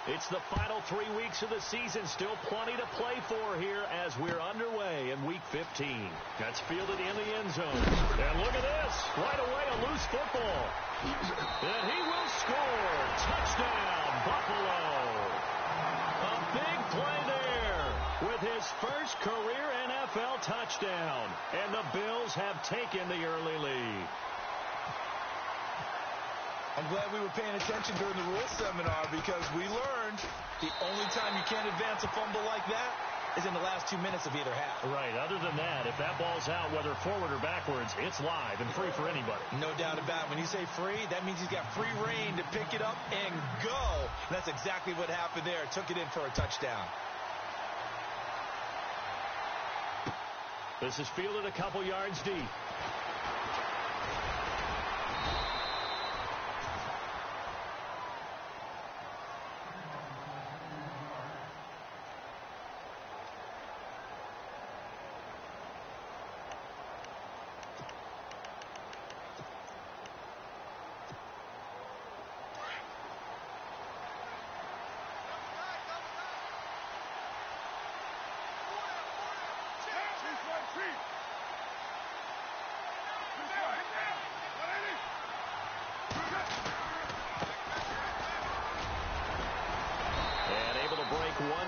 It's the final 3 weeks of the season. Still plenty to play for here as we're underway in Week 15. That's fielded in the end zone. And look at this. Right away, a loose football. And he will score. Touchdown, Buffalo. A big play there with his first career NFL touchdown. And the Bills have taken the early lead. I'm glad we were paying attention during the rules seminar because we learned the only time you can't advance a fumble like that is in the last 2 minutes of either half. Right. Other than that, if that ball's out, whether forward or backwards, it's live and free for anybody. No doubt about it. When you say free, that means he's got free reign to pick it up and go. And that's exactly what happened there. Took it in for a touchdown. This is fielded a couple yards deep.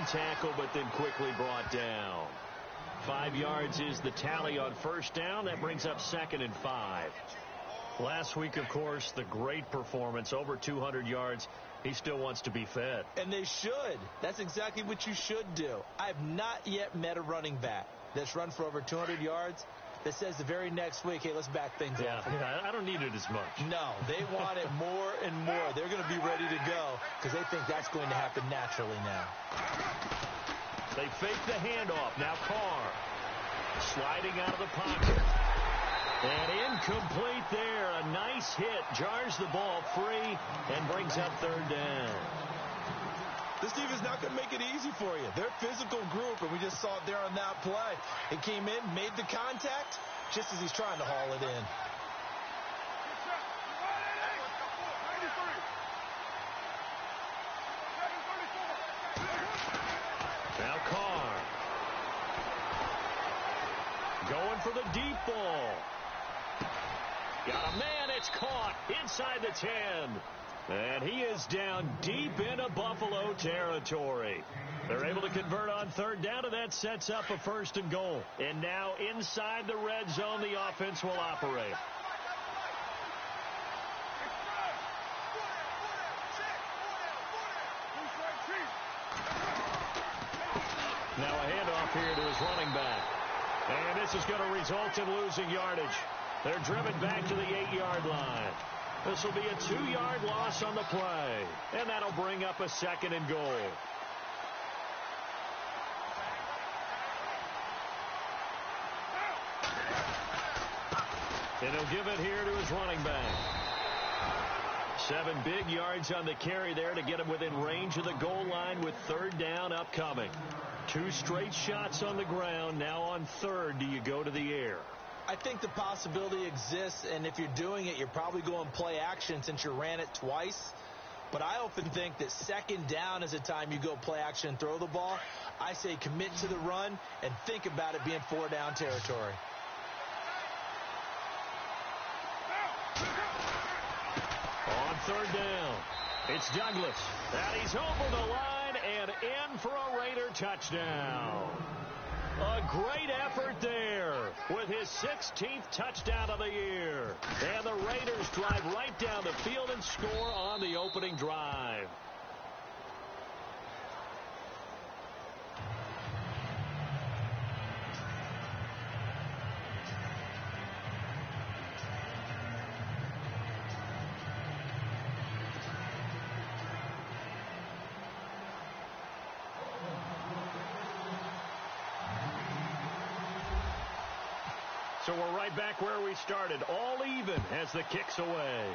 Tackle, but then quickly brought down. 5 yards is the tally on first down. That brings up 2nd and 5. Last week, of course, the great performance, over 200 yards. He still wants to be fed. And they should. That's exactly what you should do. I have not yet met a running back that's run for over 200 yards that says the very next week, hey, let's back things up. Yeah, I don't need it as much. No, they want it more and more. They're going to be ready to go because they think that's going to happen naturally now. They fake the handoff. Now Carr sliding out of the pocket. And incomplete there. A nice hit. Jars the ball free and brings up 3rd down. This team is not going to make it easy for you. They're a physical group, and we just saw it there on that play. It came in, made the contact, just as he's trying to haul it in. Now Carr. Going for the deep ball. Got a man, it's caught inside the 10. And he is down deep into Buffalo territory. They're able to convert on 3rd down, and that sets up a 1st and goal. And now inside the red zone, the offense will operate. Now a handoff here to his running back. And this is going to result in losing yardage. They're driven back to the 8-yard line. This will be a 2-yard loss on the play. And that'll bring up a 2nd and goal. And he'll give it here to his running back. 7 big yards on the carry there to get him within range of the goal line with 3rd down upcoming. 2 straight shots on the ground. Now on 3rd, do you go to the air? I think the possibility exists, and if you're doing it, you're probably going play action since you ran it twice. But I often think that 2nd down is a time you go play action and throw the ball. I say commit to the run and think about it being 4-down territory. On 3rd down, it's Douglas. And he's over the line and in for a Raider touchdown. A great effort there with his 16th touchdown of the year. And the Raiders drive right down the field and score on the opening drive. So we're right back where we started, all even as the kick's away.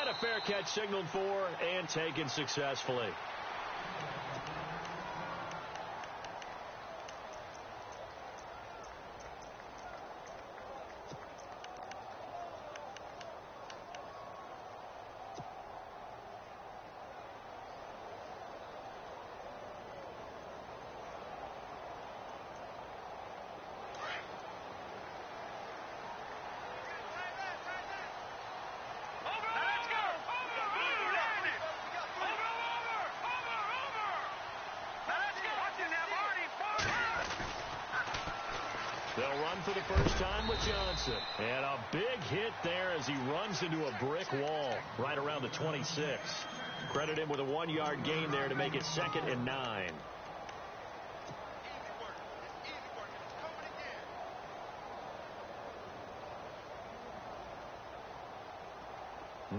And a fair catch signaled for and taken successfully. run for the first time with Johnson. And a big hit there as he runs into a brick wall right around the 26. Credit him with a 1-yard gain there to make it 2nd and 9.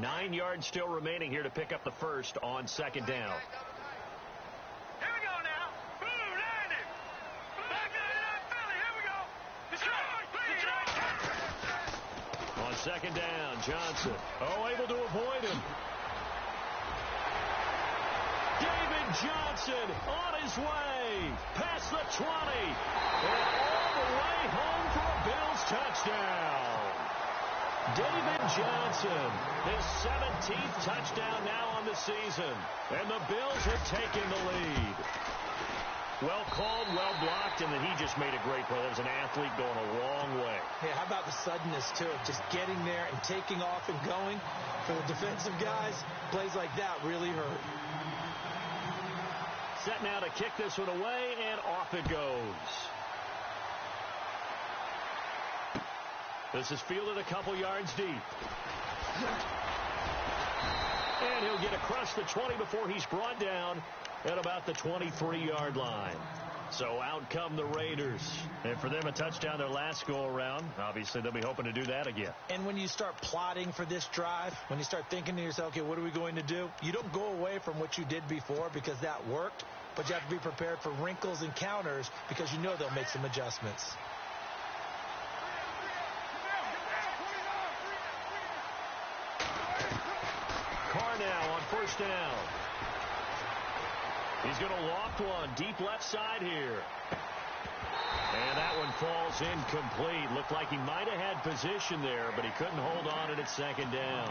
Nine yards still remaining here to pick up the first on 2nd down. Here we go now. Boom, landed. Back it up, Philly. Here we go. Destroy, please. On 2nd down, Johnson. Oh, able to avoid him. David Johnson on his way. Past the 20. And all the way home for a Bills touchdown. David Johnson, his 17th touchdown now on the season. And the Bills have taken the lead. Well called, well blocked, and then he just made a great play. That was an athlete going a long way. Hey, how about the suddenness, too? Just getting there and taking off and going. For the defensive guys, plays like that really hurt. Set now to kick this one away, and off it goes. This is fielded a couple yards deep. And he'll get across the 20 before he's brought down at about the 23-yard line. So out come the Raiders. And for them, a touchdown their last go-around. Obviously, they'll be hoping to do that again. And when you start plotting for this drive, when you start thinking to yourself, okay, what are we going to do? You don't go away from what you did before because that worked. But you have to be prepared for wrinkles and counters because you know they'll make some adjustments. Carr now on 1st down. He's going to loft one deep left side here. And that one falls incomplete. Looked like he might have had position there, but he couldn't hold on it at 2nd down.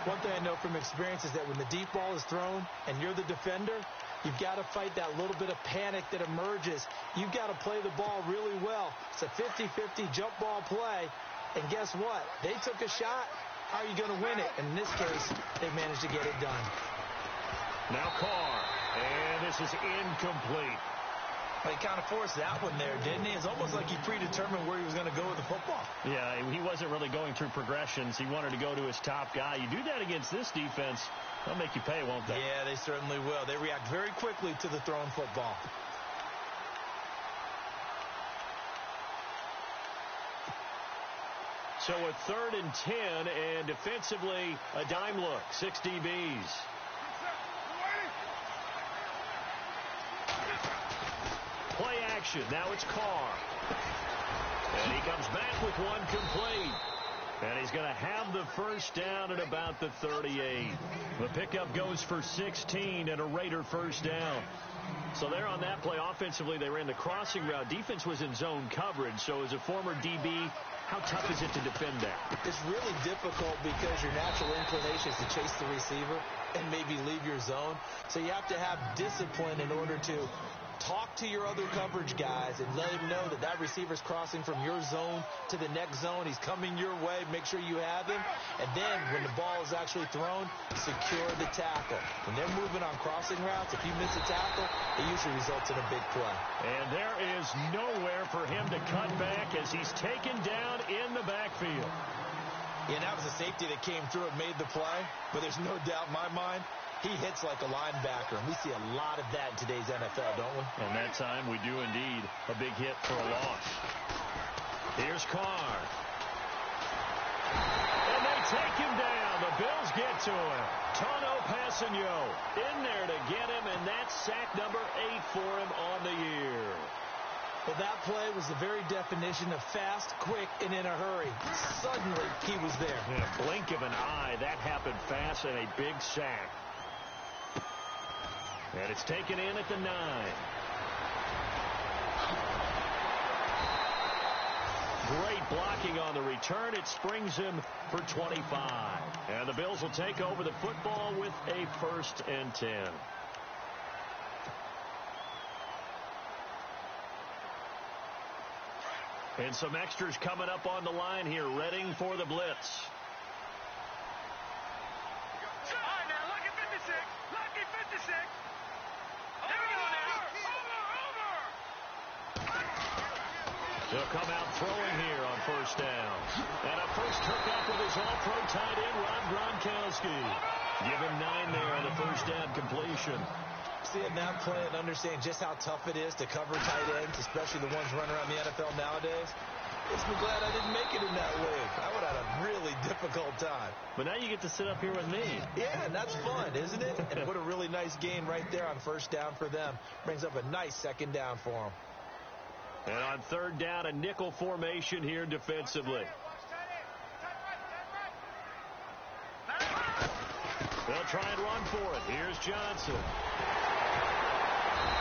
One thing I know from experience is that when the deep ball is thrown and you're the defender, you've got to fight that little bit of panic that emerges. You've got to play the ball really well. It's a 50-50 jump ball play. And guess what? They took a shot. How are you going to win it? And in this case, they managed to get it done. Now Carr. And this is incomplete. Well, he kind of forced that one there, didn't he? It's almost like he predetermined where he was going to go with the football. Yeah, he wasn't really going through progressions. He wanted to go to his top guy. You do that against this defense, they'll make you pay, won't they? Yeah, they certainly will. They react very quickly to the thrown football. So a 3rd and 10, and defensively, a dime look. 6 DBs. Play action. Now it's Carr. And he comes back with one complete. And he's going to have the first down at about the 38. The pickup goes for 16 and a Raider first down. So there on that play, offensively, they ran the crossing route. Defense was in zone coverage. So as a former DB, how tough is it to defend that? It's really difficult because your natural inclination is to chase the receiver and maybe leave your zone. So you have to have discipline in order to talk to your other coverage guys and let him know that that receiver's crossing from your zone to the next zone. He's coming your way. Make sure you have him. And then when the ball is actually thrown, secure the tackle. When they're moving on crossing routes, if you miss a tackle, it usually results in a big play. And there is nowhere for him to cut back as he's taken down in the backfield. Yeah, that was a safety that came through and made the play. But there's no doubt in my mind, he hits like a linebacker, and we see a lot of that in today's NFL, don't we? And that time we do indeed. A big hit for a loss. Here's Carr. And they take him down. The Bills get to him. Tono Passigno in there to get him, and that's sack number 8 for him on the year. Well, that play was the very definition of fast, quick, and in a hurry. Suddenly, he was there. In a blink of an eye, that happened fast, and a big sack. And it's taken in at the 9. Great blocking on the return. It springs him for 25. And the Bills will take over the football with a 1st and 10. And some extras coming up on the line here, readying for the blitz. All right, now, lucky 56. Lucky 56. They'll come out throwing here on first down. And a first hookup with his all-pro tight end, Rob Gronkowski. Give him 9 there on the first down completion. Seeing that play and understanding just how tough it is to cover tight ends, especially the ones running around the NFL nowadays, makes me glad I didn't make it in that league. I would have had a really difficult time. But now you get to sit up here with me. Yeah, and that's fun, isn't it? And what a really nice gain right there on first down for them. Brings up a nice second down for them. And on third down, a nickel formation here defensively. They'll try and run for it. Here's Johnson.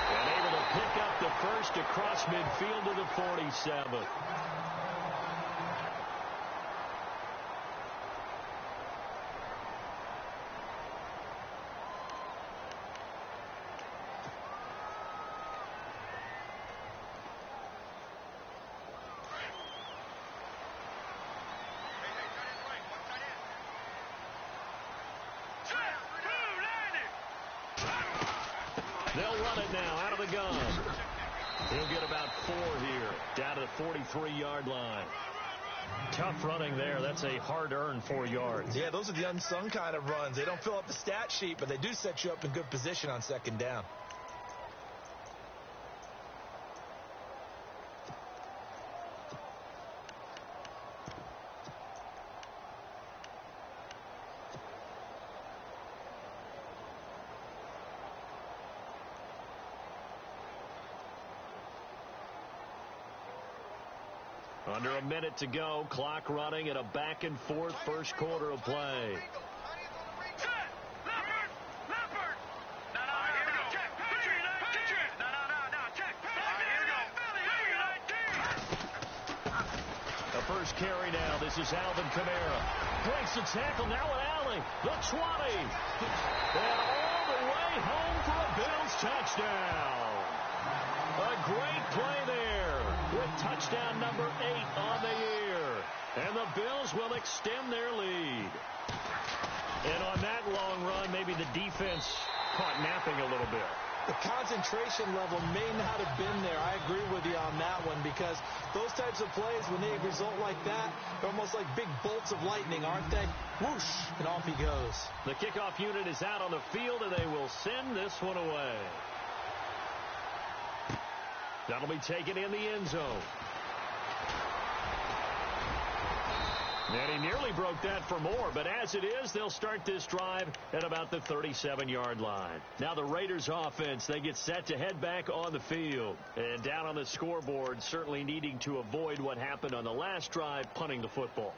And able to pick up the first across midfield to the 47. They'll run it now out of the gun. He'll get about 4 here, down to the 43-yard line. Tough running there. That's a hard-earned 4 yards. Yeah, those are the unsung kind of runs. They don't fill up the stat sheet, but they do set you up in good position on second down. Under a minute to go, clock running at a back-and-forth first quarter of play. The first carry now. This is Alvin Kamara. Breaks the tackle now at Allen. The 20. And all the way home for a Bills touchdown. A great play there with touchdown number 8 on the year. And the Bills will extend their lead. And on that long run, maybe the defense caught napping a little bit. The concentration level may not have been there. I agree with you on that one because those types of plays, when they result like that, they're almost like big bolts of lightning, aren't they? Whoosh, and off he goes. The kickoff unit is out on the field, and they will send this one away. That'll be taken in the end zone. And he nearly broke that for more, but as it is, they'll start this drive at about the 37-yard line. Now the Raiders offense, they get set to head back on the field. And down on the scoreboard, certainly needing to avoid what happened on the last drive, punting the football.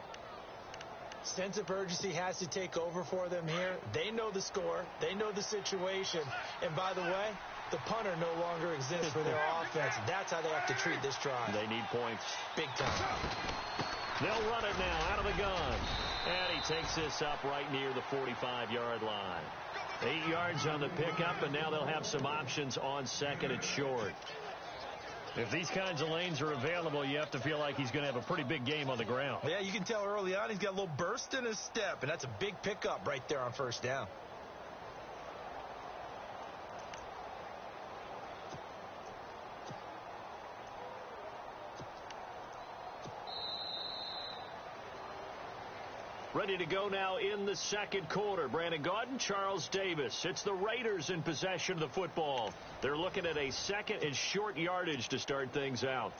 Sense of urgency has to take over for them here. They know the score. They know the situation. And by the way, the punter no longer exists for their offense. That's how they have to treat this drive. They need points. Big time. They'll run it now out of the gun. And he takes this up right near the 45-yard line. 8 yards on the pickup, and now they'll have some options on second and short. If these kinds of lanes are available, you have to feel like he's going to have a pretty big game on the ground. Yeah, you can tell early on he's got a little burst in his step, and that's a big pickup right there on first down. Ready to go now in the second quarter. Brandon Gaudin, Charles Davis. It's the Raiders in possession of the football. They're looking at a second and short yardage to start things out.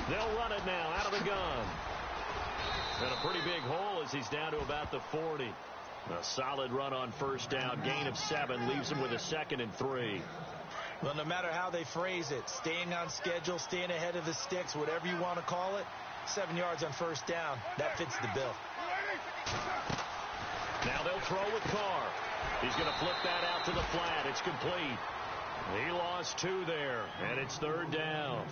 They'll run it now out of the gun. And a pretty big hole as he's down to about the 40. A solid run on first down. Gain of 7 leaves him with a 2nd and 3. Well, no matter how they phrase it, staying on schedule, staying ahead of the sticks, whatever you want to call it, 7 yards on first down, that fits the bill. Now they'll throw with Carr. He's going to flip that out to the flat. It's complete. He lost 2 there, and it's 3rd down.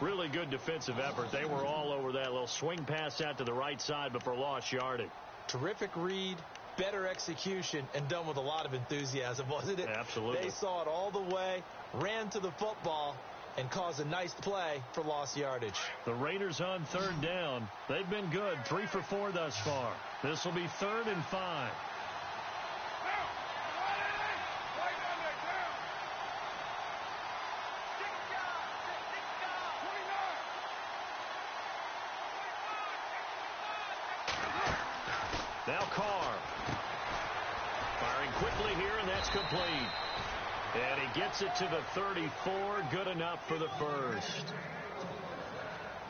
Really good defensive effort. They were all over that little swing pass out to the right side, but for lost yardage. Terrific read, better execution, and done with a lot of enthusiasm, wasn't it? Absolutely. They saw it all the way, ran to the football, and caused a nice play for lost yardage. The Raiders on 3rd down. They've been good, 3 for 4 thus far. This will be 3rd and 5. Now Carr. Firing quickly here, and that's complete. And he gets it to the 34. Good enough for the first.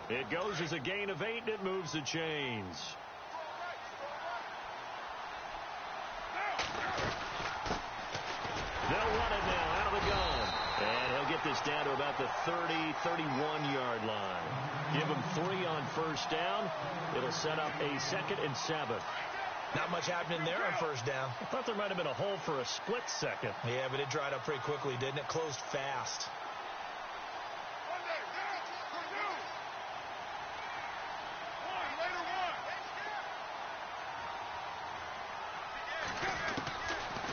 It goes as a gain of 8, and it moves the chains. They'll run it now out of the gun. And he'll get this down to about the 30, 31-yard line. Give him 3 on first down. It'll set up a 2nd and 7. Not much happening there on first down. I thought there might have been a hole for a split second. Yeah, but it dried up pretty quickly, didn't it? Closed fast.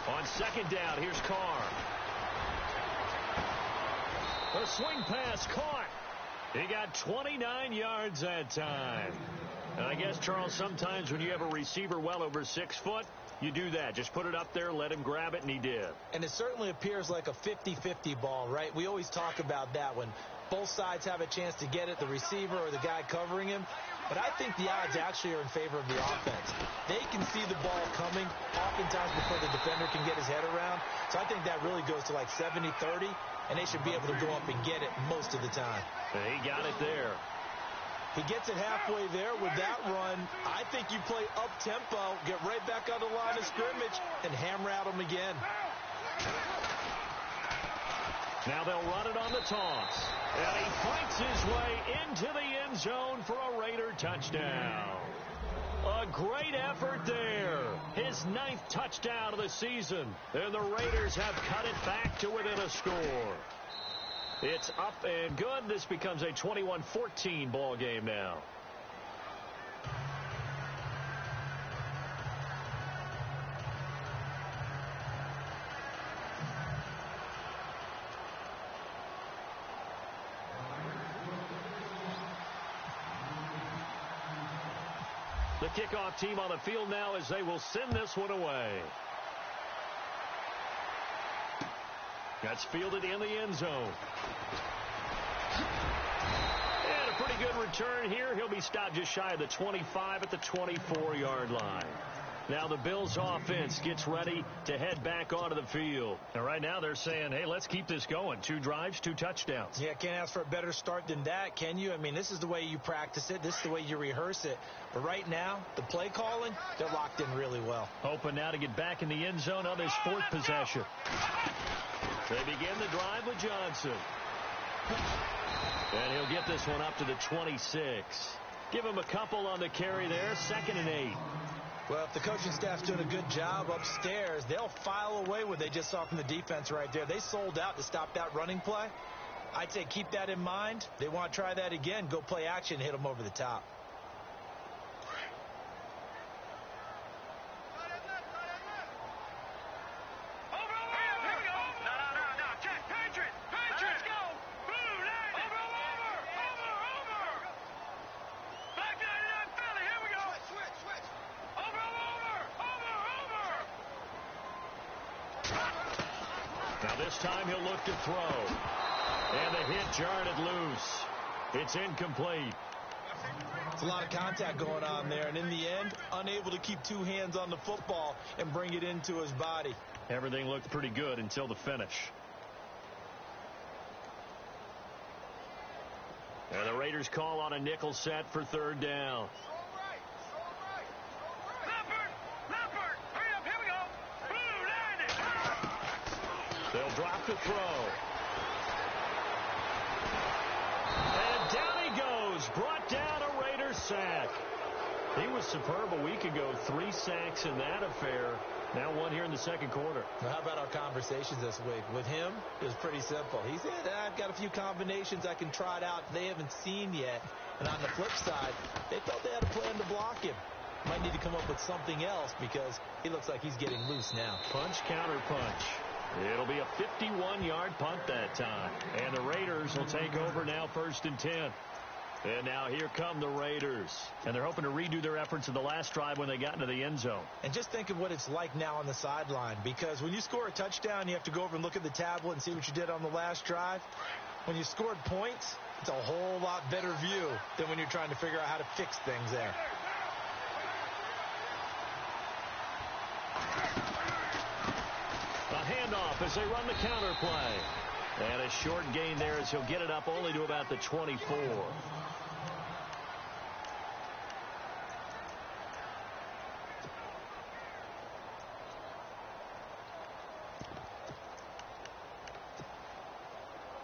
On 2nd down, here's Carr. A swing pass caught. He got 29 yards that time. And I guess, Charles, sometimes when you have a receiver well over 6 foot, you do that. Just put it up there, let him grab it, and he did. And it certainly appears like a 50-50 ball, right? We always talk about that when both sides have a chance to get it, the receiver or the guy covering him. But I think the odds actually are in favor of the offense. They can see the ball coming oftentimes before the defender can get his head around. So I think that really goes to like 70-30, and they should be able to go up and get it most of the time. He got it there. He gets it halfway there with that run. I think you play up-tempo, get right back on the line of scrimmage, and hammer at him again. Now they'll run it on the toss. And he fights his way into the end zone for a Raider touchdown. A great effort there. His 9th touchdown of the season. And the Raiders have cut it back to within a score. It's up and good. This becomes a 21-14 ball game now. The kickoff team on the field now as they will send this one away. That's fielded in the end zone. And a pretty good return here. He'll be stopped just shy of the 25 at the 24-yard line. Now the Bills offense gets ready to head back onto the field. And right now they're saying, hey, let's keep this going. 2 drives, 2 touchdowns. Yeah, can't ask for a better start than that, can you? I mean, this is the way you practice it. This is the way you rehearse it. But right now, the play calling, they're locked in really well. Hoping now to get back in the end zone on his 4th possession. They begin the drive with Johnson. And he'll get this one up to the 26. Give him a couple on the carry there. 2nd and 8. Well, if the coaching staff's doing a good job upstairs, they'll file away what they just saw from the defense right there. They sold out to stop that running play. I'd say keep that in mind. They want to try that again. Go play action, hit them over the top. Now this time he'll look to throw. And the hit jarred it loose. It's incomplete. It's a lot of contact going on there, and in the end, unable to keep 2 hands on the football and bring it into his body. Everything looked pretty good until the finish. And the Raiders call on a nickel set for 3rd down. drop to throw. And down he goes. Brought down a Raiders sack. He was superb a week ago. 3 sacks in that affair. Now 1 here in the second quarter. Now, how about our conversations this week? With him, it was pretty simple. He said, I've got a few combinations I can try out they haven't seen yet. And on the flip side, they felt they had a plan to block him. Might need to come up with something else because he looks like he's getting loose now. Punch, counter punch. It'll be a 51-yard punt that time. And the Raiders will take over now 1st and 10. And now here come the Raiders. And they're hoping to redo their efforts in the last drive when they got into the end zone. And just think of what it's like now on the sideline. Because when you score a touchdown, you have to go over and look at the tablet and see what you did on the last drive. When you scored points, it's a whole lot better view than when you're trying to figure out how to fix things there. A handoff as they run the counter play. And a short gain there as he'll get it up only to about the 24.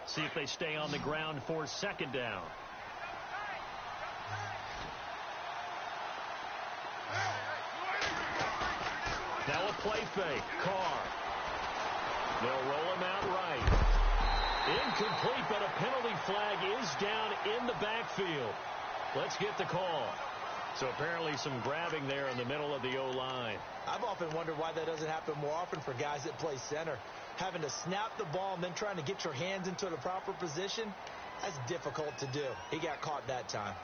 See if they stay on the ground for 2nd down. Now a play fake. Carr. They'll roll him out right. Incomplete, but a penalty flag is down in the backfield. Let's get the call. So apparently some grabbing there in the middle of the O-line. I've often wondered why that doesn't happen more often for guys that play center. Having to snap the ball and then trying to get your hands into the proper position, that's difficult to do. He got caught that time.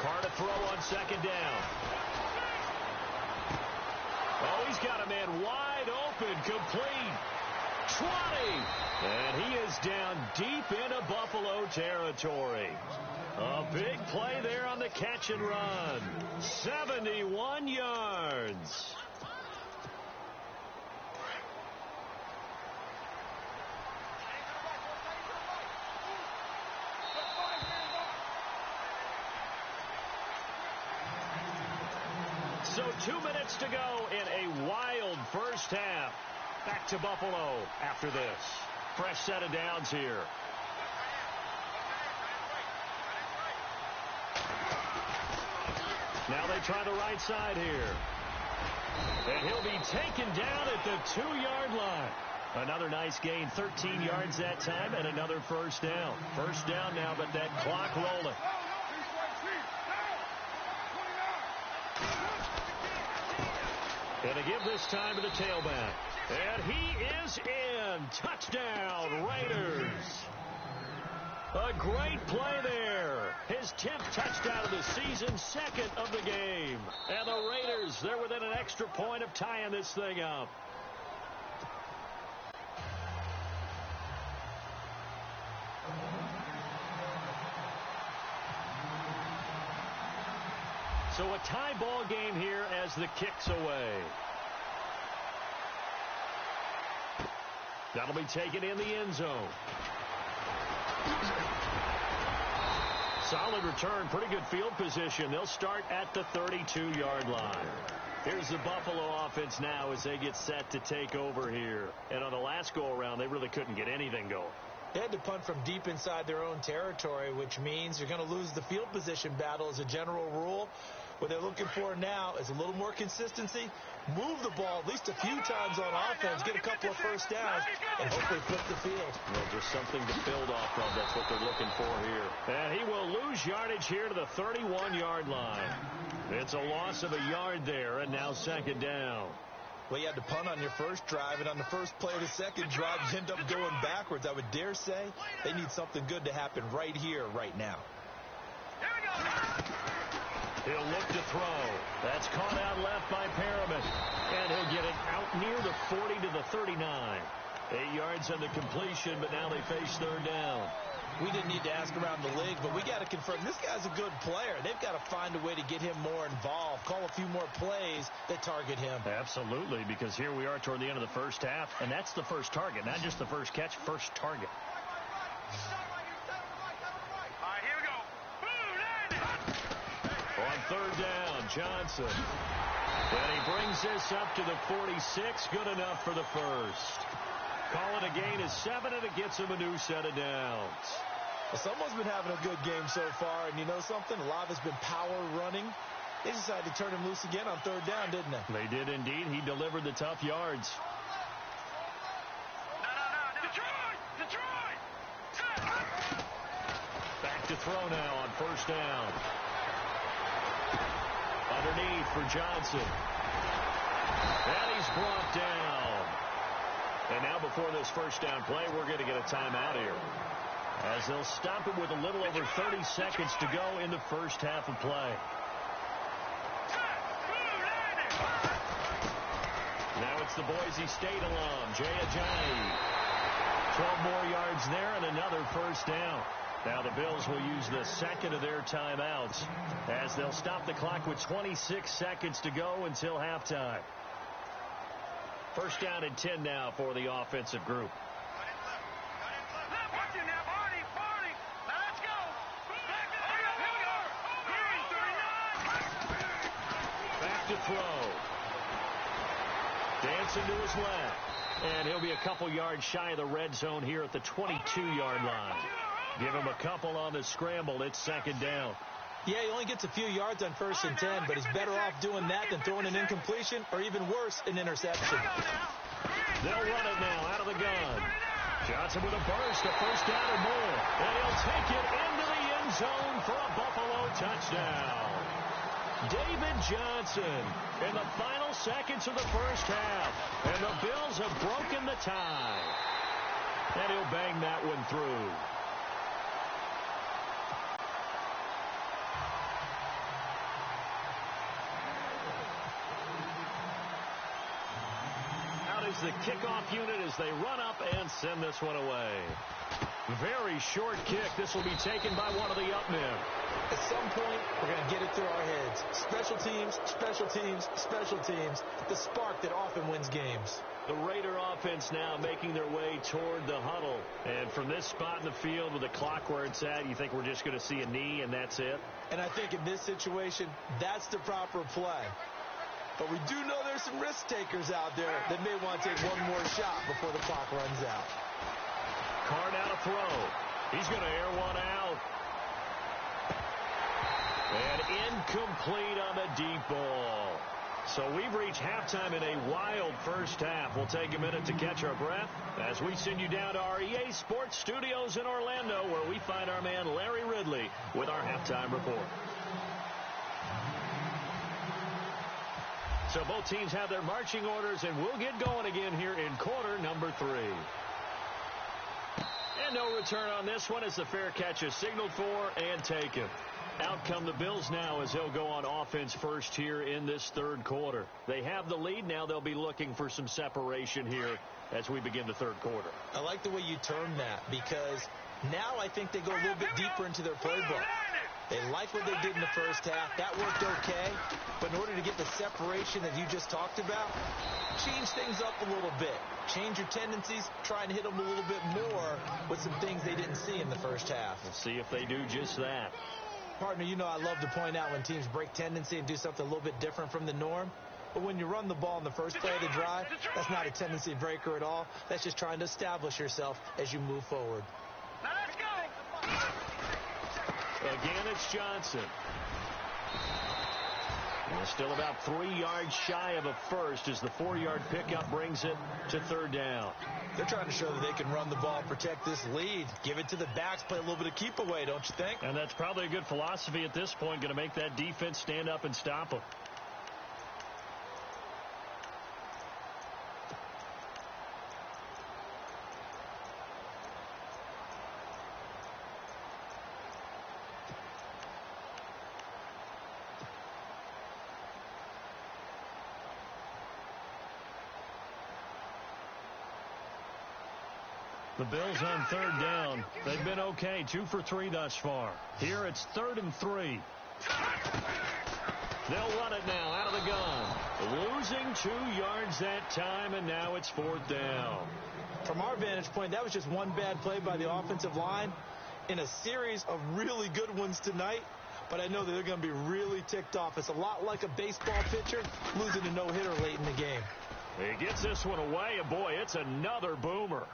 Carr to throw on 2nd down. Oh, he's got a man wide open, complete. 20. And he is down deep into Buffalo territory. A big play there on the catch and run. 71 yards. So 2 minutes to go in a wild first half. Back to Buffalo after this. Fresh set of downs here. Now they try the right side here. And he'll be taken down at the 2-yard line. Another nice gain, 13 yards that time, and another first down. First down now, but that clock rolling. And to give this time to the tailback. And he is in. Touchdown, Raiders. A great play there. His 10th touchdown of the season, 2nd of the game. And the Raiders, they're within an extra point of tying this thing up. So a tie ball game here as the kick's away. That'll be taken in the end zone. Solid return, pretty good field position. They'll start at the 32-yard line. Here's the Buffalo offense now as they get set to take over here. And on the last go-around, they really couldn't get anything going. They had to punt from deep inside their own territory, which means you're going to lose the field position battle as a general rule. What they're looking for now is a little more consistency, move the ball at least a few times on offense, get a couple of first downs, and hopefully flip the field. Well, just something to build off of. That's what they're looking for here. And he will lose yardage here to the 31-yard line. It's a loss of a yard there, and now 2nd down. Well, you had to punt on your first drive, and on the first play of the second drive, you end up going backwards. I would dare say they need something good to happen right here, right now. Here we go. He'll look to throw. That's caught out left by Perriman. And he'll get it out near the 40 to the 39. 8 yards on the completion, but now they face 3rd down. We didn't need to ask around the league, but we got to confirm this guy's a good player. They've got to find a way to get him more involved, call a few more plays that target him. Absolutely, because here we are toward the end of the first half, and that's the first target, not just the first catch, first target. All right, here we go. Boom, On third down, Johnson. And he brings this up to the 46. Good enough for the first. Call it a gain of 7, and it gets him a new set of downs. Well, someone's been having a good game so far, and you know something? A lot of it's been power running. They decided to turn him loose again on third down, didn't they? They did indeed. He delivered the tough yards. No. Detroit! Back to throw now on first down. Underneath for Johnson. And he's brought down. And now before this first down play, we're going to get a timeout here, as they'll stop it with a little over 30 seconds to go in the first half of play. Now it's the Boise State alum, Jay Ajayi. 12 more yards there and another first down. Now the Bills will use the second of their timeouts, as they'll stop the clock with 26 seconds to go until halftime. First down and 10 now for the offensive group. Back to throw. Dancing to his left. And he'll be a couple yards shy of the red zone here at the 22-yard line. Give him a couple on the scramble. It's second down. Yeah, he only gets a few yards on 1st and 10, but he's better off doing that than throwing an incompletion or even worse, an interception. They'll run it now out of the gun. Johnson with a burst, a first down or more. And he'll take it into the end zone for a Buffalo touchdown. David Johnson in the final seconds of the first half. And the Bills have broken the tie. And he'll bang that one through. Is the kickoff unit as they run up and send this one away. Very short kick. This will be taken by one of the up men. At some point, we're going to get it through our heads. Special teams, special teams, special teams. The spark that often wins games. The Raider offense now making their way toward the huddle. And from this spot in the field with the clock where it's at, you think we're just going to see a knee and that's it? And I think in this situation, that's the proper play. But we do know there's some risk takers out there that may want to take one more shot before the clock runs out. Carr now to throw. He's going to air one out. And incomplete on the deep ball. So we've reached halftime in a wild first half. We'll take a minute to catch our breath as we send you down to our EA Sports Studios in Orlando, where we find our man Larry Ridley with our halftime report. So both teams have their marching orders, and we'll get going again here in quarter number 3. And no return on this one as the fair catch is signaled for and taken. Out come the Bills now as they'll go on offense first here in this third quarter. They have the lead. Now they'll be looking for some separation here as we begin the third quarter. I like the way you term that, because now I think they go a little bit deeper into their playbook. They like what they did in the first half. That worked okay. But in order to get the separation that you just talked about, change things up a little bit. Change your tendencies. Try and hit them a little bit more with some things they didn't see in the first half. We'll see if they do just that. Partner, you know I love to point out when teams break tendency and do something a little bit different from the norm. But when you run the ball in the first play of the drive, that's not a tendency breaker at all. That's just trying to establish yourself as you move forward. Now let's go. Again, it's Johnson. And still about 3 yards shy of a first as the 4-yard pickup brings it to third down. They're trying to show that they can run the ball, protect this lead, give it to the backs, play a little bit of keep away, don't you think? And that's probably a good philosophy at this point, going to make that defense stand up and stop them. The Bills on third down. They've been okay, 2 for 3 thus far. Here it's 3rd and 3. They'll run it now out of the gun. Losing 2 yards that time, and now it's 4th down. From our vantage point, that was just one bad play by the offensive line in a series of really good ones tonight. But I know that they're going to be really ticked off. It's a lot like a baseball pitcher losing a no-hitter late in the game. He gets this one away, and boy, it's another boomer.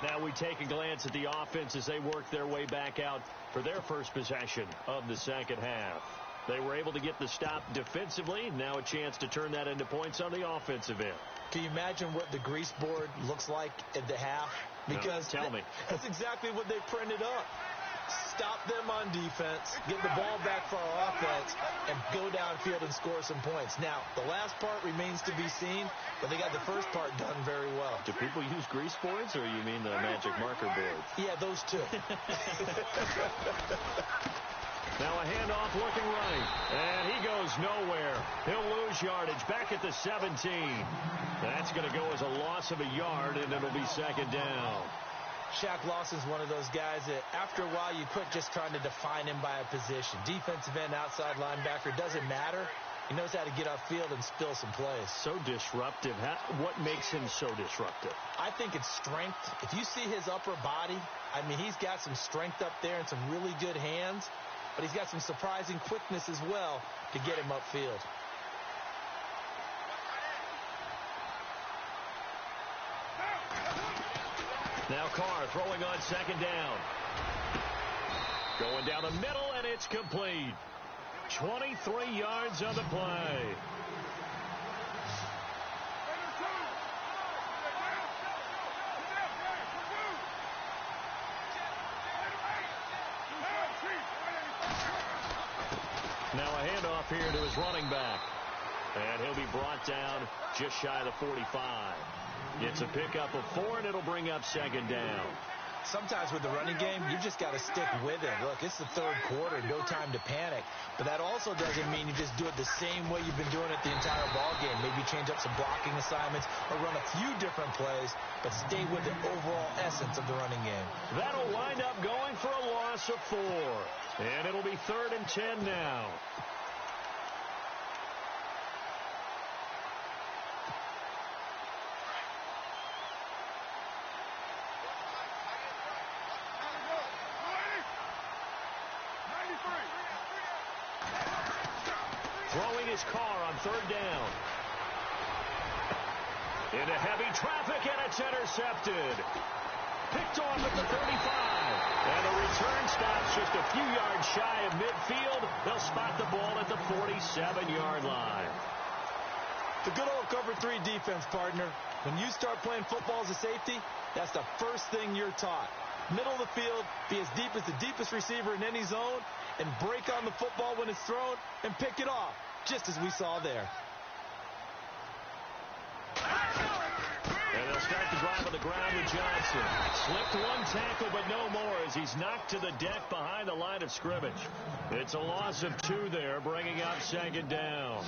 Now we take a glance at the offense as they work their way back out for their first possession of the second half. They were able to get the stop defensively. Now a chance to turn that into points on the offensive end. Can you imagine what the grease board looks like at the half? Because tell me. That's exactly what they printed up. Stop them on defense, get the ball back for our offense, and go downfield and score some points. Now, the last part remains to be seen, but they got the first part done very well. Do people use grease boards, or you mean the magic marker boards? Yeah, those two. Now a handoff looking right, and he goes nowhere. He'll lose yardage back at the 17. That's going to go as a loss of a yard, and it'll be 2nd down. Shaq Lawson's one of those guys that after a while you quit just trying to define him by a position. Defensive end, outside linebacker, doesn't matter. He knows how to get upfield and spill some plays. So disruptive. What makes him so disruptive? I think it's strength. If you see his upper body, I mean, he's got some strength up there and some really good hands, but he's got some surprising quickness as well to get him upfield. Now Carr throwing on 2nd down. Going down the middle, and it's complete. 23 yards on the play. Now a handoff here to his running back. And he'll be brought down just shy of the 45. It's a pickup of 4, and it'll bring up 2nd down. Sometimes with the running game, you just got to stick with it. Look, it's the 3rd quarter, no time to panic. But that also doesn't mean you just do it the same way you've been doing it the entire ball game. Maybe change up some blocking assignments or run a few different plays, but stay with the overall essence of the running game. That'll wind up going for a loss of 4. And it'll be 3rd and 10 now. Throwing his car on 3rd down. Into heavy traffic, and it's intercepted. Picked off at the 35. And the return stops just a few yards shy of midfield. They'll spot the ball at the 47-yard line. The good old cover 3 defense, partner. When you start playing football as a safety, that's the first thing you're taught. Middle of the field, be as deep as the deepest receiver in any zone, and break on the football when it's thrown and pick it off, just as we saw there. And they'll start the drive on the ground with Johnson. Slipped one tackle, but no more as he's knocked to the deck behind the line of scrimmage. It's a loss of 2 there, bringing up 2nd down.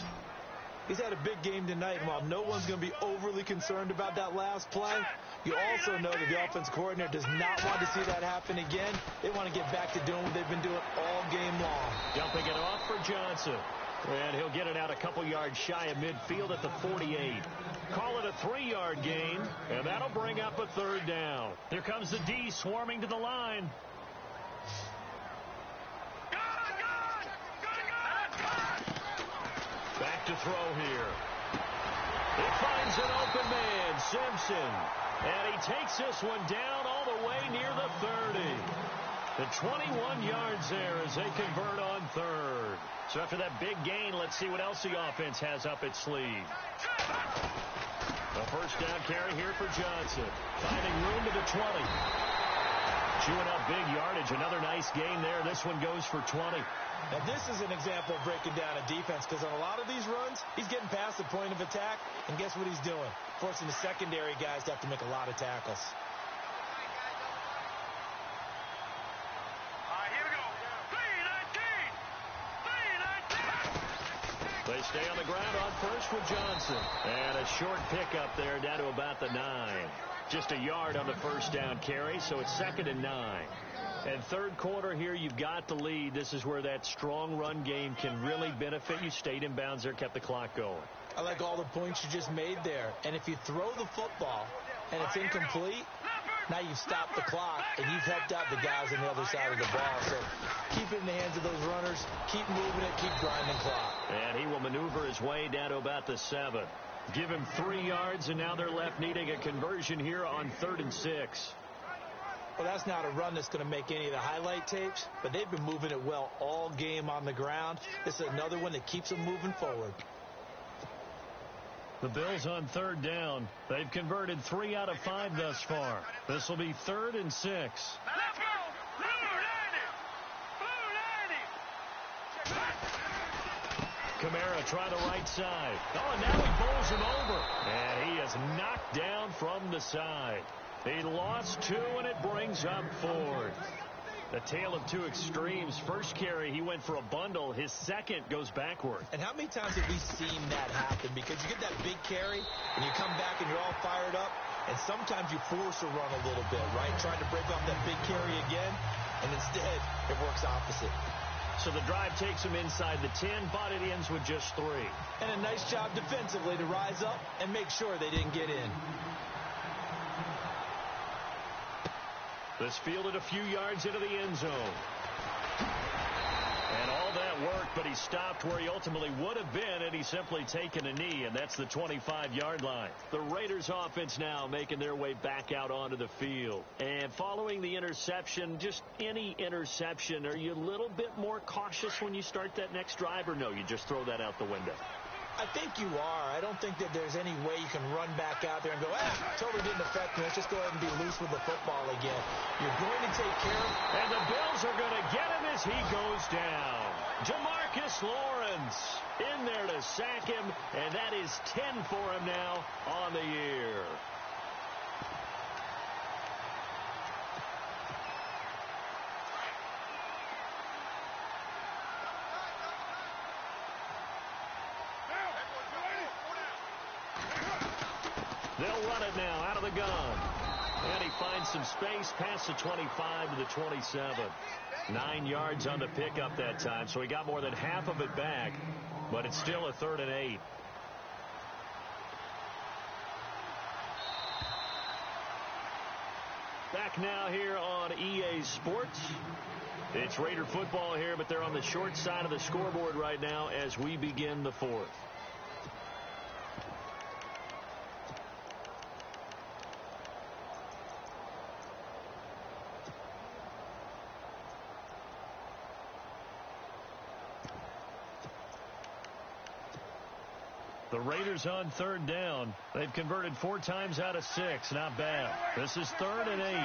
He's had a big game tonight, and while no one's going to be overly concerned about that last play, you also know that the offense coordinator does not want to see that happen again. They want to get back to doing what they've been doing all game long. Dumping it off for Johnson. And he'll get it out a couple yards shy of midfield at the 48. Call it a 3-yard gain, and that'll bring up a 3rd down. Here comes the D swarming to the line. Back to throw here. He finds an open man, Simpson. And he takes this one down all the way near the 30. The 21 yards there as they convert on 3rd. So after that big gain, let's see what else the offense has up its sleeve. A first down carry here for Johnson. Finding room to the 20. Chewing up big yardage. Another nice gain there. This one goes for 20. Now, this is an example of breaking down a defense, because on a lot of these runs, he's getting past the point of attack, and guess what he's doing? Forcing the secondary guys to have to make a lot of tackles. Here we go. 3-19. 3-19. They stay on the ground on first with Johnson. And a short pickup there down to about the 9. Just a yard on the first down carry, so it's 2nd and 9. And third quarter here, you've got the lead. This is where that strong run game can really benefit you. Stayed in bounds there, kept the clock going. I like all the points you just made there. And if you throw the football and it's incomplete, now you've stopped the clock and you've helped out the guys on the other side of the ball. So keep it in the hands of those runners. Keep moving it. Keep grinding clock. And he will maneuver his way down to about the 7. Give him 3 yards, and now they're left needing a conversion here on 3rd and 6. Well, that's not a run that's going to make any of the highlight tapes, but they've been moving it well all game on the ground. This is another one that keeps them moving forward. The Bills on 3rd down. They've converted 3 out of 5 thus far. This will be 3rd and 6. Kamara try the right side. Oh, and now he bowls him over. And he is knocked down from the side. He lost 2, and it brings up 4th. The tale of 2 extremes. First carry, he went for a bundle. His second goes backward. And how many times have we seen that happen? Because you get that big carry, and you come back, and you're all fired up, and sometimes you force a run a little bit, right? Trying to break off that big carry again, and instead it works opposite. So the drive takes him inside the 10, but it ends with just 3. And a nice job defensively to rise up and make sure they didn't get in. This fielded a few yards into the end zone. And all that worked, but he stopped where he ultimately would have been, and he's simply taken a knee, and that's the 25-yard line. The Raiders offense now making their way back out onto the field. And following the interception, just any interception, are you a little bit more cautious when you start that next drive, or no, you just throw that out the window? I think you are. I don't think that there's any way you can run back out there and go, totally didn't affect me. Let's just go ahead and be loose with the football again. You're going to take care of him. And the Bills are going to get him as he goes down. Jamarcus Lawrence in there to sack him, and that is 10 for him now on the year. They'll run it now out of the gun. And he finds some space past the 25 to the 27. 9 yards on the pickup that time, so he got more than half of it back, but it's still a 3rd and 8. Back now here on EA Sports. It's Raider football here, but they're on the short side of the scoreboard right now as we begin the 4th. The Raiders on 3rd down. They've converted 4 times out of 6. Not bad. This is 3rd and 8.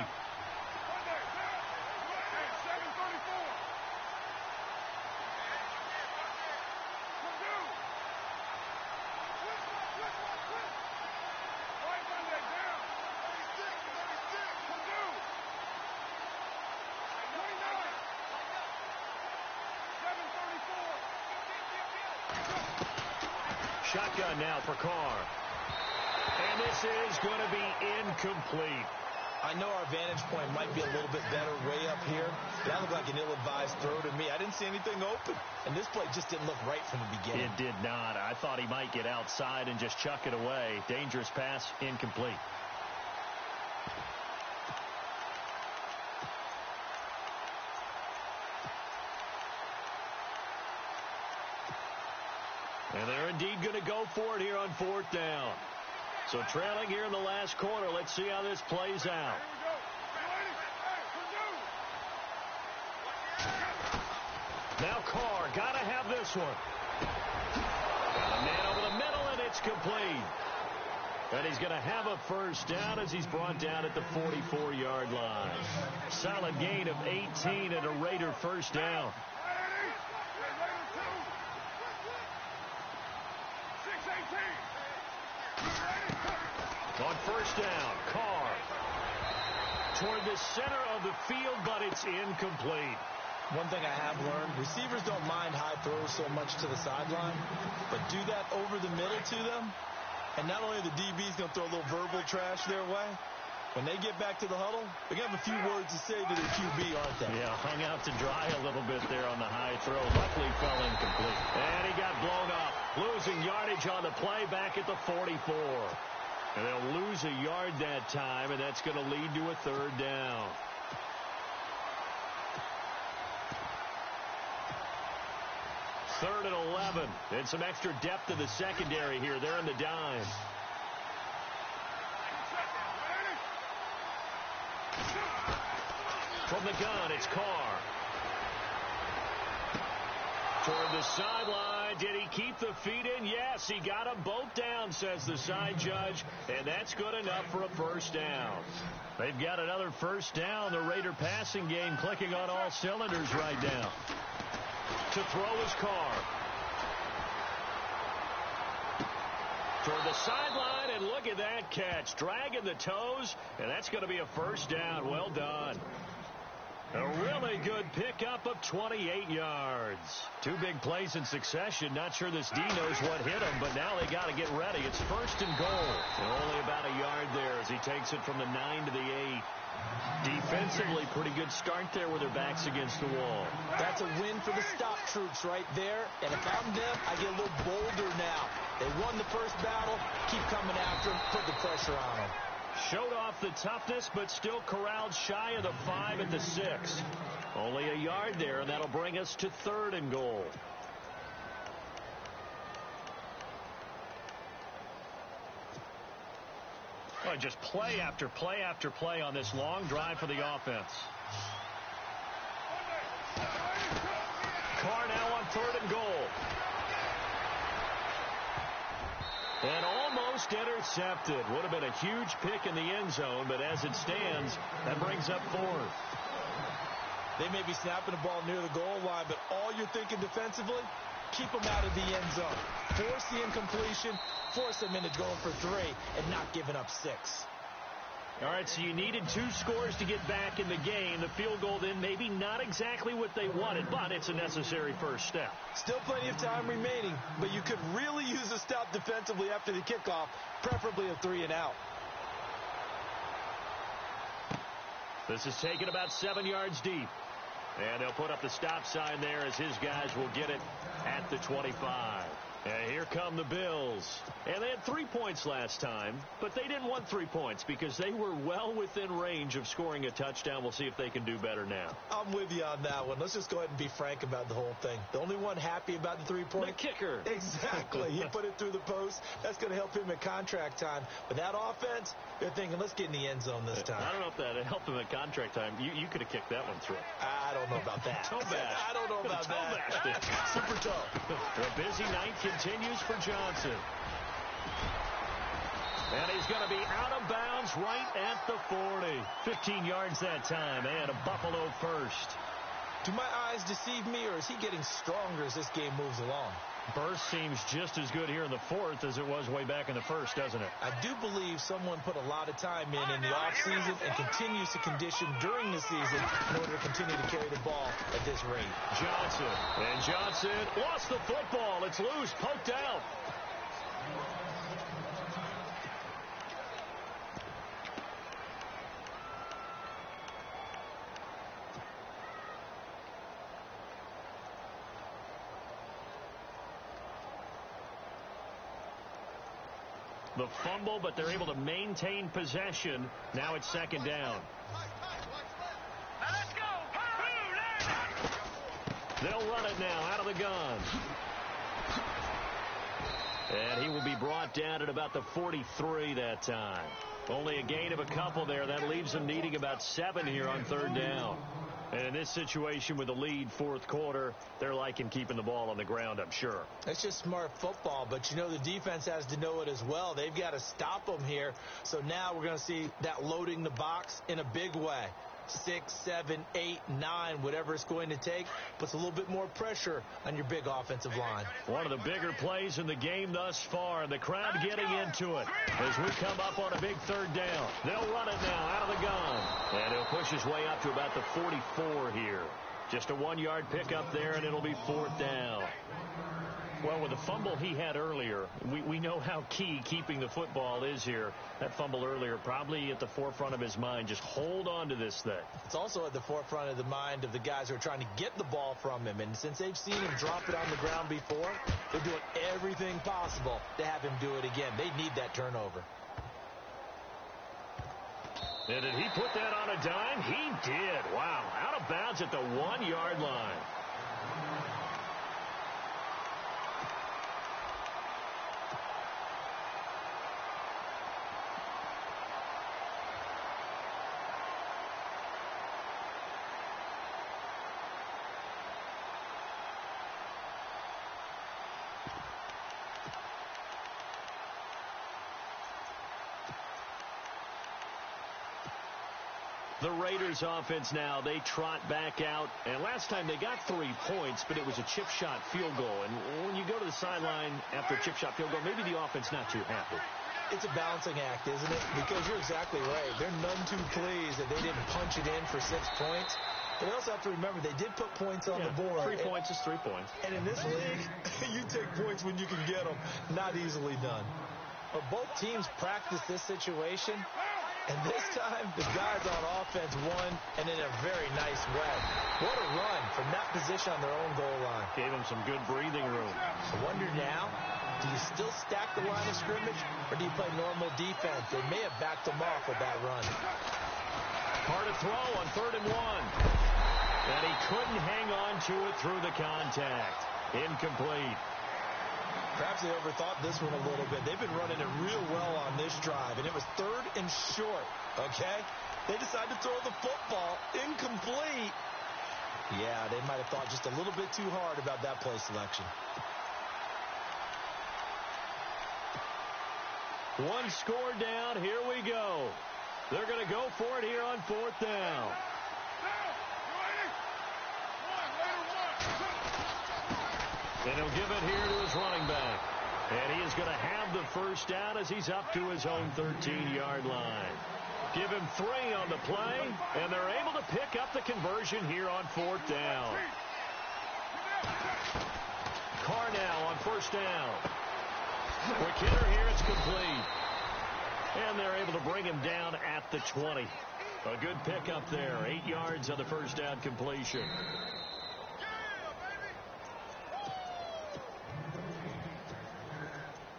Shotgun now for Carr. And this is going to be incomplete. I know our vantage point might be a little bit better way up here, but that looked like an ill-advised throw to me. I didn't see anything open, and this play just didn't look right from the beginning. It did not. I thought he might get outside and just chuck it away. Dangerous pass, incomplete. And they're indeed going to go for it here on 4th down. So trailing here in the last quarter. Let's see how this plays out. Now Carr, got to have this one. Got a man over the middle, and it's complete. And he's going to have a first down as he's brought down at the 44-yard line. Solid gain of 18 and a Raider first down. On first down, Carr toward the center of the field, but it's incomplete. One thing I have learned, receivers don't mind high throws so much to the sideline, but do that over the middle to them, and not only are the DBs going to throw a little verbal trash their way, when they get back to the huddle, they're going to have a few words to say to their QB, aren't they? Yeah, hung out to dry a little bit there on the high throw. Luckily fell incomplete. And he got blown up. Losing yardage on the play back at the 44. And they'll lose a yard that time, and that's going to lead to a third down. Third and 11. And some extra depth in the secondary here. They're in the dime. From the gun, it's Carr. Toward the sideline. Did he keep the feet in? Yes, he got them both down, says the side judge. And that's good enough for a first down. They've got another first down. The Raider passing game clicking on all cylinders right now. To throw is Carr. Toward the sideline, and look at that catch. Dragging the toes, and that's going to be a first down. Well done. A really good pickup of 28 yards. Two big plays in succession. Not sure this D knows what hit him, but now they got to get ready. It's first and goal. And only about a yard there as he takes it from the 9 to the 8. Defensively, pretty good start there with their backs against the wall. That's a win for the stop troops right there. And if I'm them, I get a little bolder now. They won the first battle. Keep coming after them. Put the pressure on them. Showed off the toughness, but still corralled shy of the 5 at the 6. Only a yard there, and that'll bring us to third and goal. Oh, just play after play after play on this long drive for the offense. Carr now on third and goal. And almost intercepted. Would have been a huge pick in the end zone, but as it stands, that brings up fourth. They may be snapping the ball near the goal line, but all you're thinking defensively, keep them out of the end zone. Force the incompletion, force them into going for 3, and not giving up 6. All right, so you needed 2 scores to get back in the game. The field goal then maybe not exactly what they wanted, but it's a necessary first step. Still plenty of time remaining, but you could really use a stop defensively after the kickoff, preferably a 3 and out. This is taken about 7 yards deep. And they'll put up the stop sign there as his guys will get it at the 25. And here come the Bills. And they had 3 points last time, but they didn't want 3 points because they were well within range of scoring a touchdown. We'll see if they can do better now. I'm with you on that one. Let's just go ahead and be frank about the whole thing. The only one happy about the 3-point? The kicker. Exactly. He put it through the post. That's going to help him at contract time. But that offense, they're thinking, let's get in the end zone this time. I don't know if that helped him at contract time. You could have kicked that one through. I don't know about that. Toe bash. I don't know about that. Super toe. A busy night continues for Johnson. And he's going to be out of bounds right at the 40. 15 yards that time, and a Buffalo first. Do my eyes deceive me, or is he getting stronger as this game moves along? Burst seems just as good here in the fourth as it was way back in the first, doesn't it? I do believe someone put a lot of time in the offseason and continues to condition during the season in order to continue to carry the ball at this rate. Johnson. And Johnson lost the football. It's loose, poked out. The fumble, but they're able to maintain possession. Now it's second down. Now let's go. They'll run it now out of the gun. And he will be brought down at about the 43 that time. Only a gain of a couple there. That leaves them needing about 7 here on third down. And in this situation with the lead fourth quarter, they're liking keeping the ball on the ground, I'm sure. That's just smart football, but you know the defense has to know it as well. They've got to stop them here. So now we're going to see that loading the box in a big way. 6, 7, 8, 9, whatever it's going to take, puts a little bit more pressure on your big offensive line. One of the bigger plays in the game thus far, and the crowd getting into it as we come up on a big third down. They'll run it now out of the gun, and he'll push his way up to about the 44 here. Just a 1-yard pickup there, and it'll be 4th down. Well, with the fumble he had earlier, we know how key keeping the football is here. That fumble earlier probably at the forefront of his mind. Just hold on to this thing. It's also at the forefront of the mind of the guys who are trying to get the ball from him. And since they've seen him drop it on the ground before, they're doing everything possible to have him do it again. They need that turnover. And did he put that on a dime? He did. Wow. Out of bounds at the 1-yard line. The Raiders offense now, they trot back out. And last time they got 3 points, but it was a chip shot field goal. And when you go to the sideline after a chip shot field goal, maybe the offense not too happy. It's a balancing act, isn't it? Because you're exactly right. They're none too pleased that they didn't punch it in for 6 points. But they also have to remember they did put points on the board. 3 points is 3 points. And in this league, you take points when you can get them. Not easily done. But both teams practice this situation. And this time, the guys on offense won, and in a very nice way. What a run from that position on their own goal line. Gave them some good breathing room. I wonder now, do you still stack the line of scrimmage, or do you play normal defense? They may have backed them off with that run. Hard to throw on 3rd and 1. And he couldn't hang on to it through the contact. Incomplete. Perhaps they overthought this one a little bit. They've been running it real well on this drive, and it was 3rd and short, okay? They decided to throw the football incomplete. Yeah, they might have thought just a little bit too hard about that play selection. 1 score down. Here we go. They're going to go for it here on 4th down. And he'll give it here to his running back. And he is going to have the first down as he's up to his own 13-yard line. Give him 3 on the play, and they're able to pick up the conversion here on 4th down. Carr now on 1st down. Quick hitter here, it's complete. And they're able to bring him down at the 20. A good pickup there, 8 yards on the first down completion.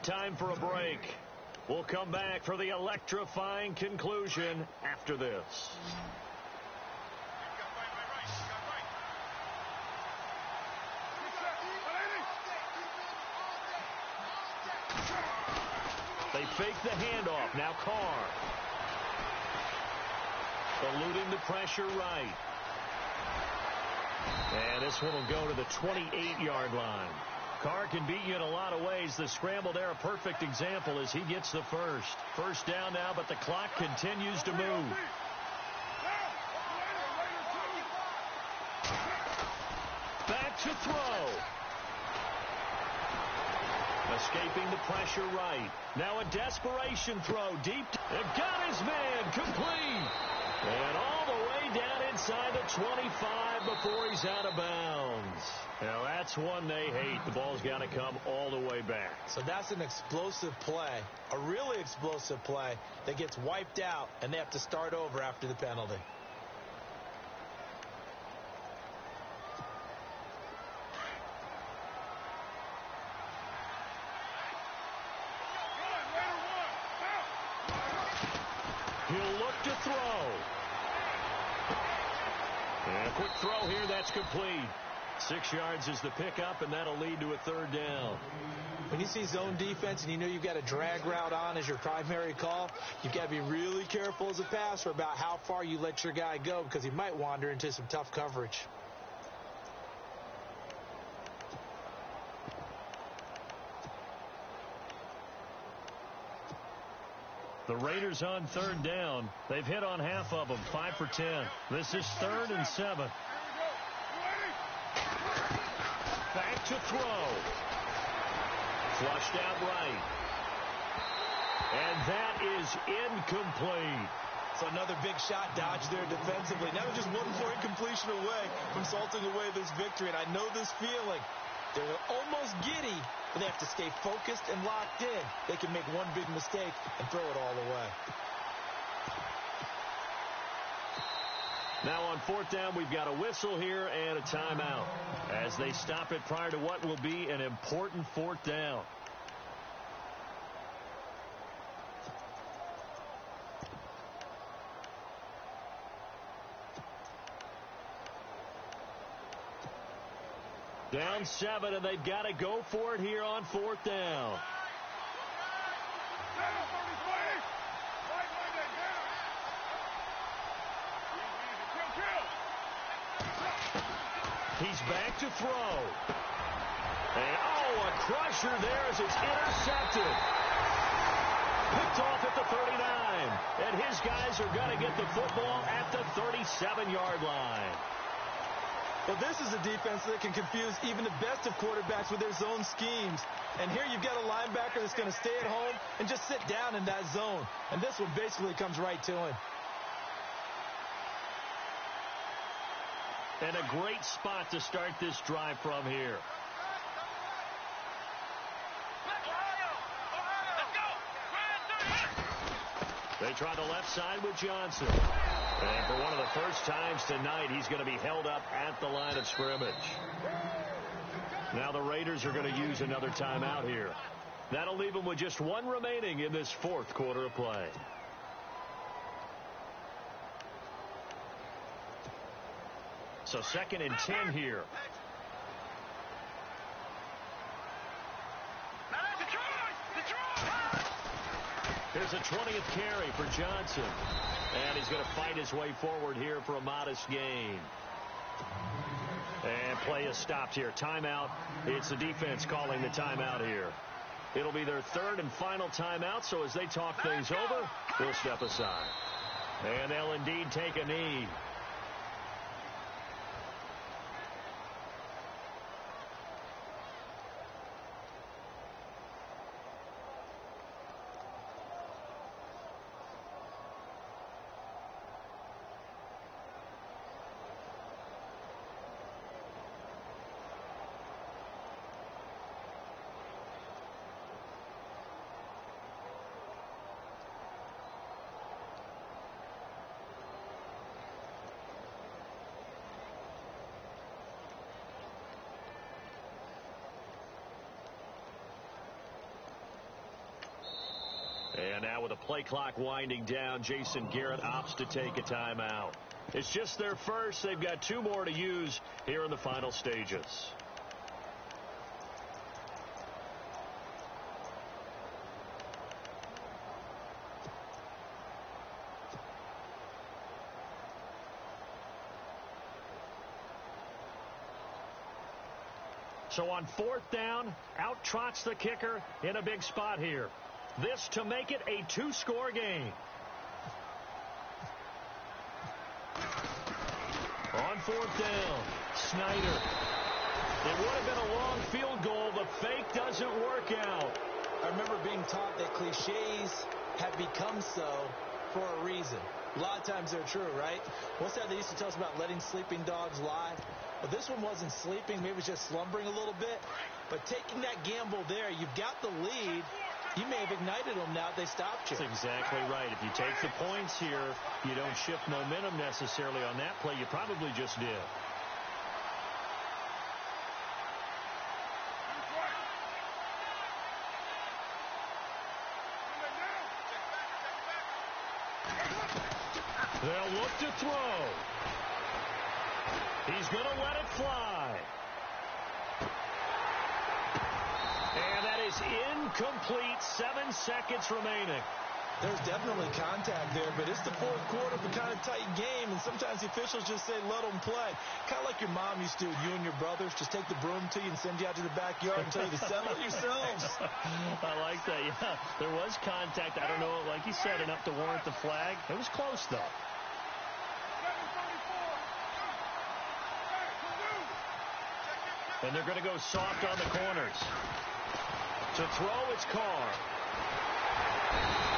Time for a break. We'll come back for the electrifying conclusion after this. They fake the handoff. Now Carr. Eluding the pressure right. And this one will go to the 28-yard line. Carr can beat you in a lot of ways. The scramble there, a perfect example as he gets the first. First down now, but the clock continues to move. Back to throw. Escaping the pressure right. Now a desperation throw deep. And got his man complete. And all the way down inside the 25 before he's out of bounds. Now that's one they hate. The ball's got to come all the way back. So that's an explosive play, a really explosive play that gets wiped out, and they have to start over after the penalty. He'll look to throw. And a quick throw here, that's complete. 6 yards is the pickup, and that'll lead to a 3rd down. When you see zone defense and you know you've got a drag route on as your primary call, you've got to be really careful as a passer about how far you let your guy go because he might wander into some tough coverage. The Raiders on 3rd down. They've hit on half of them, 5 for 10. This is 3rd and 7. Back to throw. Flushed out right. And that is incomplete. So another big shot dodge there defensively. Now they're just one more incompletion away from salting away this victory. And I know this feeling. They're almost giddy, but they have to stay focused and locked in. They can make one big mistake and throw it all away. Now on fourth down, we've got a whistle here and a timeout as they stop it prior to what will be an important fourth down. Down 7, and they've got to go for it here on fourth down. He's back to throw. And, a crusher there as it's intercepted. Picked off at the 39. And his guys are going to get the football at the 37-yard line. Well, this is a defense that can confuse even the best of quarterbacks with their zone schemes. And here you've got a linebacker that's going to stay at home and just sit down in that zone. And this one basically comes right to him. And a great spot to start this drive from here. They try the left side with Johnson. And for one of the first times tonight, he's going to be held up at the line of scrimmage. Now the Raiders are going to use another timeout here. That'll leave them with just one remaining in this fourth quarter of play. So 2nd and 10 here. Here's a 20th carry for Johnson. And he's going to fight his way forward here for a modest gain. And play is stopped here. Timeout. It's the defense calling the timeout here. It'll be their third and final timeout, so as they talk things over, they'll step aside. And they'll indeed take a knee. And now with the play clock winding down, Jason Garrett opts to take a timeout. It's just their first. They've got 2 more to use here in the final stages. So on fourth down, out trots the kicker in a big spot here. This to make it a 2-score game. On fourth down, Snyder. It would have been a long field goal. The fake doesn't work out. I remember being taught that cliches have become so for a reason. A lot of times they're true, right? What's that they used to tell us about letting sleeping dogs lie? Well, this one wasn't sleeping. Maybe it was just slumbering a little bit. But taking that gamble there, you've got the lead. You may have ignited them now they stopped you. That's exactly right. If you take the points here, you don't shift momentum necessarily on that play. You probably just did. They'll look to throw. He's going to let it fly. And that is incomplete. 7 seconds remaining. There's definitely contact there, but it's the fourth quarter of a kind of tight game, and sometimes the officials just say, let them play. Kind of like your mom used to, you and your brothers, just take the broom to you and send you out to the backyard and tell you to settle yourselves. I like that, yeah. There was contact. I don't know, like you said, enough to warrant the flag. It was close, though. And they're going to go soft on the corners. To throw, it's Carr.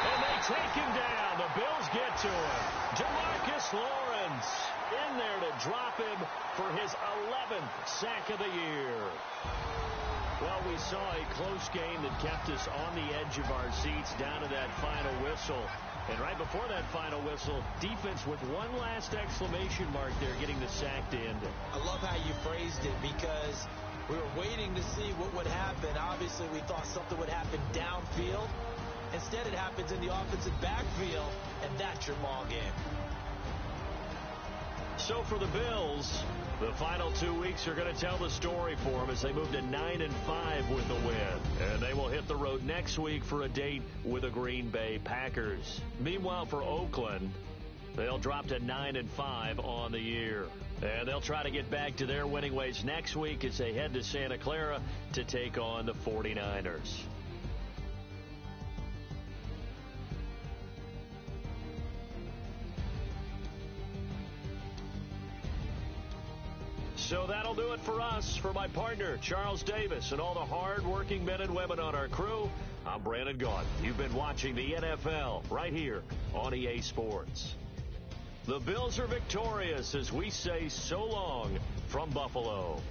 And they take him down. The Bills get to him. Demarcus Lawrence in there to drop him for his 11th sack of the year. Well, we saw a close game that kept us on the edge of our seats down to that final whistle. And right before that final whistle, defense with one last exclamation mark there, getting the sack to end it. I love how you phrased it, because we were waiting to see what would happen. Obviously, we thought something would happen downfield. Instead, it happens in the offensive backfield, and that's your ball game. So for the Bills, the final 2 weeks are going to tell the story for them as they move to 9-5 with the win. And they will hit the road next week for a date with the Green Bay Packers. Meanwhile, for Oakland, they'll drop to 9-5 on the year. And they'll try to get back to their winning ways next week as they head to Santa Clara to take on the 49ers. So that'll do it for us. For my partner, Charles Davis, and all the hard-working men and women on our crew, I'm Brandon Gaudin. You've been watching the NFL right here on EA Sports. The Bills are victorious as we say so long from Buffalo.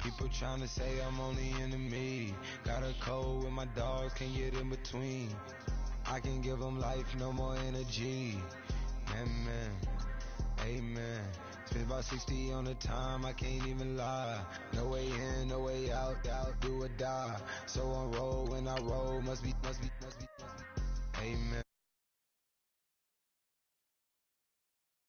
People trying to say I'm only enemy. Got a cold with my dogs, can't get in between. I can give them life, no more energy. Amen, amen. Spent about 60 on the time, I can't even lie. No way in, no way out, do or die. So on roll, when I roll, must be. Amen.